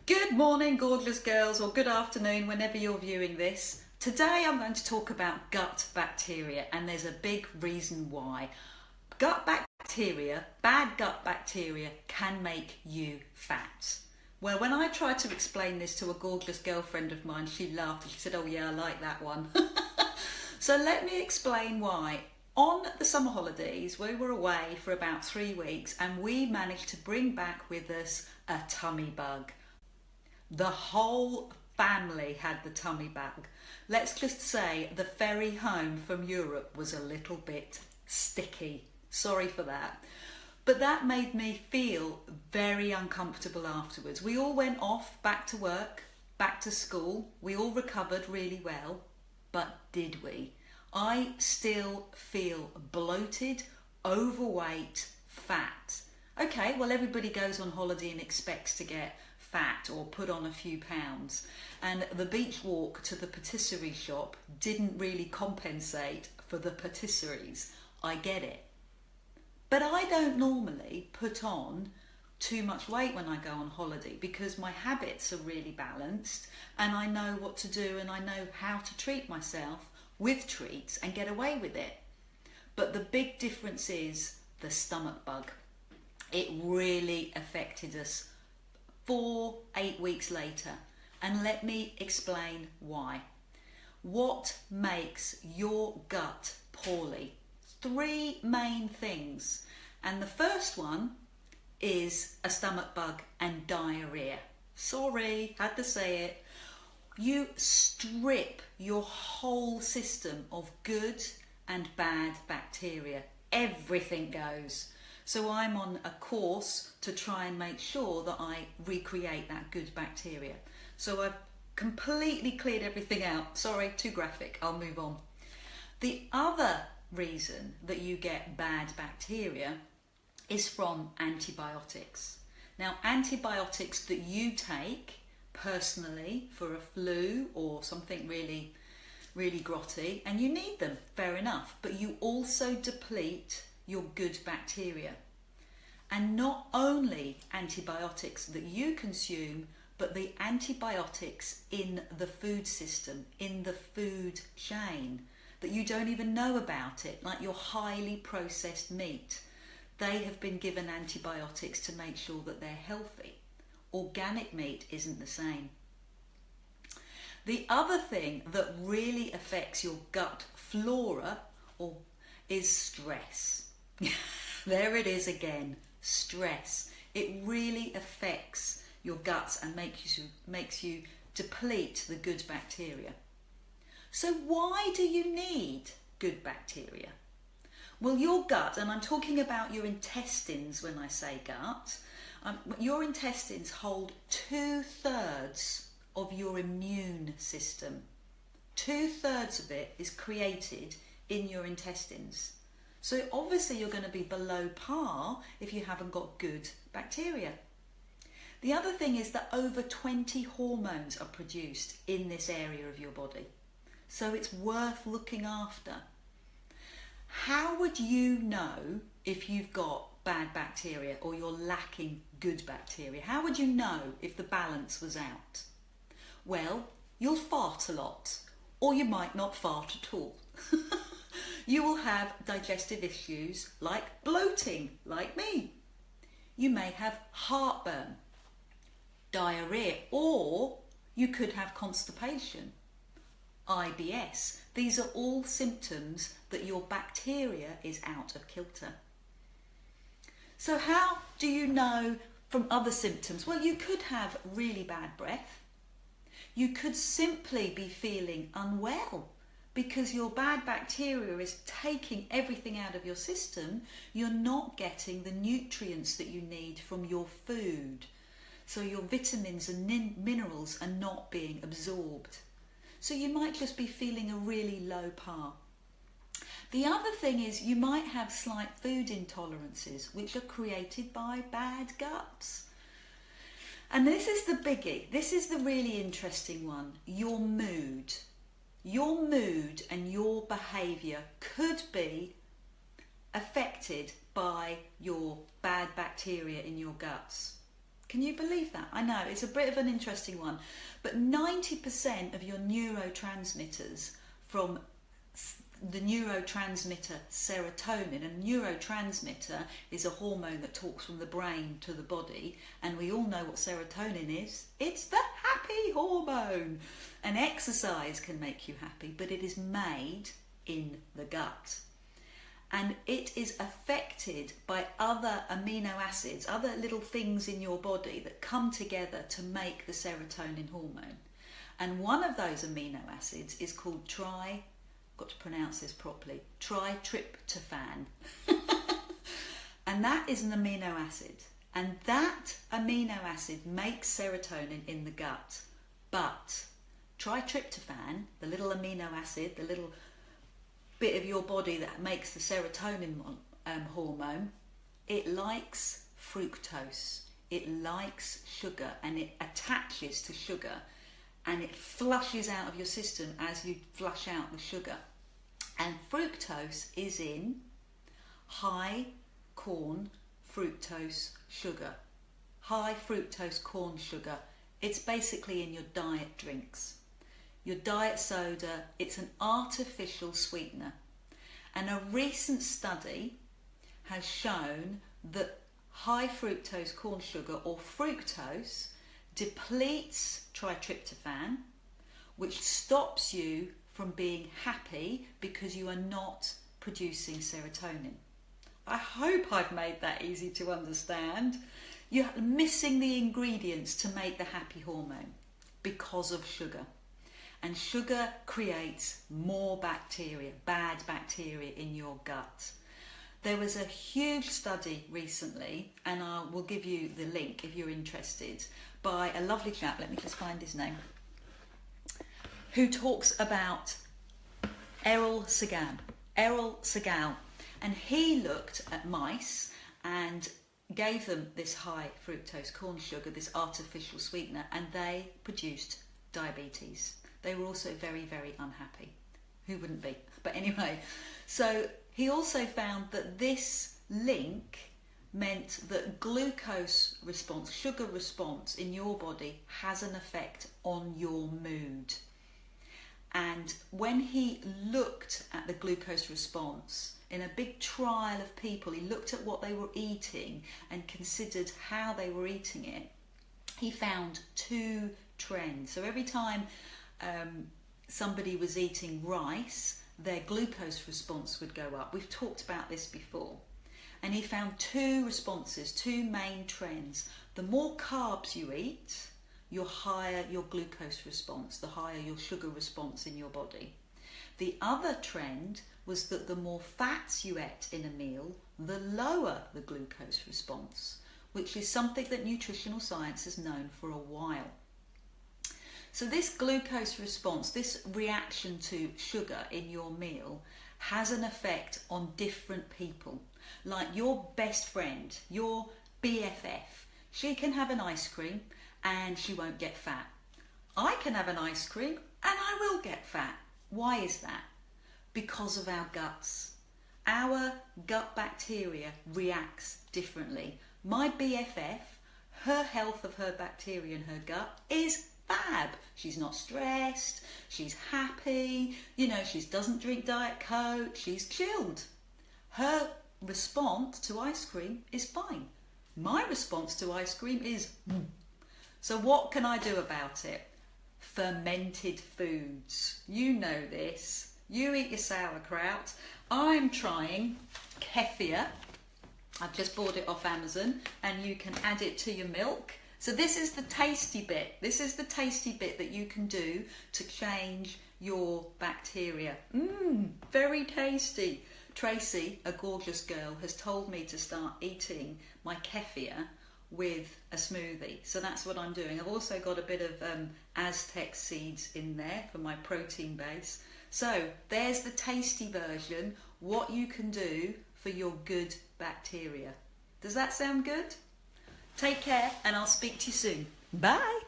Good morning, gorgeous girls, or good afternoon, whenever you're viewing this. Today I'm going to talk about gut bacteria, and there's a big reason why. Gut bacteria, bad gut bacteria, can make you fat. Well, when I tried to explain this to a gorgeous girlfriend of mine, she laughed and she said, "Oh yeah, I like that one." So let me explain why. On the summer holidays, we were away for about 3 weeks and we managed to bring back with us a tummy bug. The whole family had the tummy bug. Let's just say the ferry home from Europe was a little bit sticky. Sorry for that. But that made me feel very uncomfortable afterwards. We all went off back to work, back to school. We all recovered really well. But did we? I still feel bloated, overweight, fat. Okay, well, everybody goes on holiday and expects to get fat or put on a few pounds, and the beach walk to the patisserie shop didn't really compensate for the patisseries. I get it, but I don't normally put on too much weight when I go on holiday because my habits are really balanced and I know what to do and I know how to treat myself with treats and get away with it. But the big difference is the stomach bug. It really affected us 8 weeks later, and let me explain why. What makes your gut poorly? 3 main things, and the first one is a stomach bug and diarrhea. Sorry, had to say it. You strip your whole system of good and bad bacteria. Everything goes. So I'm on a course to try and make sure that I recreate that good bacteria. So I've completely cleared everything out. Sorry, too graphic, I'll move on. The other reason that you get bad bacteria is from antibiotics. Now, antibiotics that you take personally for a flu or something really grotty, and you need them, fair enough, but you also deplete your good bacteria. And not only antibiotics that you consume, but the antibiotics in the food system, in the food chain, that you don't even know about it, like your highly processed meat. They have been given antibiotics to make sure that they're healthy. Organic meat isn't the same. The other thing that really affects your gut flora is stress. There it is again, stress. It really affects your guts and makes you deplete the good bacteria. So why do you need good bacteria? Well, your gut, and I'm talking about your intestines when I say gut, your intestines hold 2/3 of your immune system. 2/3 of it is created in your intestines. So obviously you're going to be below par if you haven't got good bacteria. The other thing is that over 20 hormones are produced in this area of your body. So it's worth looking after. How would you know if you've got bad bacteria or you're lacking good bacteria? How would you know if the balance was out? Well, you'll fart a lot, or you might not fart at all. You will have digestive issues like bloating, like me. You may have heartburn, diarrhea, or you could have constipation, IBS. These are all symptoms that your bacteria is out of kilter. So how do you know from other symptoms? Well, you could have really bad breath. You could simply be feeling unwell because your bad bacteria is taking everything out of your system. You're not getting the nutrients that you need from your food. So your vitamins and minerals are not being absorbed. So you might just be feeling a really low par. The other thing is you might have slight food intolerances which are created by bad guts. And this is the biggie. This is the really interesting one. Your mood. Your mood and your behaviour could be affected by your bad bacteria in your guts. Can you believe that? I know, it's a bit of an interesting one. But 90% of your neurotransmitters from the neurotransmitter serotonin, and neurotransmitter is a hormone that talks from the brain to the body, and we all know what serotonin is. It's the happy hormone. And exercise can make you happy, but it is made in the gut. And it is affected by other amino acids, other little things in your body that come together to make the serotonin hormone. And one of those amino acids is called got to pronounce this properly, tritryptophan. And that is an amino acid. And that amino acid makes serotonin in the gut. But tritryptophan, the little amino acid, the little bit of your body that makes the serotonin hormone, it likes fructose. It likes sugar, and it attaches to sugar, and it flushes out of your system as you flush out the sugar. And fructose is in high corn fructose sugar. High fructose corn sugar. It's basically in your diet drinks. Your diet soda, it's an artificial sweetener. And a recent study has shown that high fructose corn sugar, or fructose, depletes tritryptophan, which stops you from being happy because you are not producing serotonin. I hope I've made that easy to understand. You're missing the ingredients to make the happy hormone because of sugar. And sugar creates more bacteria, bad bacteria in your gut. There was a huge study recently, and I will give you the link if you're interested, by a lovely chap, let me just find his name, who talks about Errol Segal. And he looked at mice and gave them this high fructose corn sugar, this artificial sweetener, and they produced diabetes. They were also very, very unhappy. Who wouldn't be? But anyway, so he also found that this link meant that glucose response, sugar response in your body has an effect on your mood. And when he looked at the glucose response in a big trial of people, he looked at what they were eating and considered how they were eating it. He found two trends. So every time somebody was eating rice, their glucose response would go up. We've talked about this before. And he found two responses, two main trends. The more carbs you eat, your higher your glucose response, the higher your sugar response in your body. The other trend was that the more fats you ate in a meal, the lower the glucose response, which is something that nutritional science has known for a while. So this glucose response, this reaction to sugar in your meal, has an effect on different people. Like your best friend, your BFF, she can have an ice cream and she won't get fat. I can have an ice cream and I will get fat. Why is that? Because of our guts. Our gut bacteria reacts differently. My BFF, her health of her bacteria in her gut is fab. She's not stressed, she's happy, she doesn't drink Diet Coke, she's chilled. Her response to ice cream is fine. My response to ice cream is So what can I do about it? Fermented foods. You know this. You eat your sauerkraut. I'm trying kefir. I've just bought it off Amazon, and you can add it to your milk. So this is the tasty bit. This is the tasty bit that you can do to change your bacteria. Very tasty. Tracy, a gorgeous girl, has told me to start eating my kefir with a smoothie. So that's what I'm doing. I've also got a bit of Aztec seeds in there for my protein base. So there's the tasty version, what you can do for your good bacteria. Does that sound good? Take care, and I'll speak to you soon. Bye.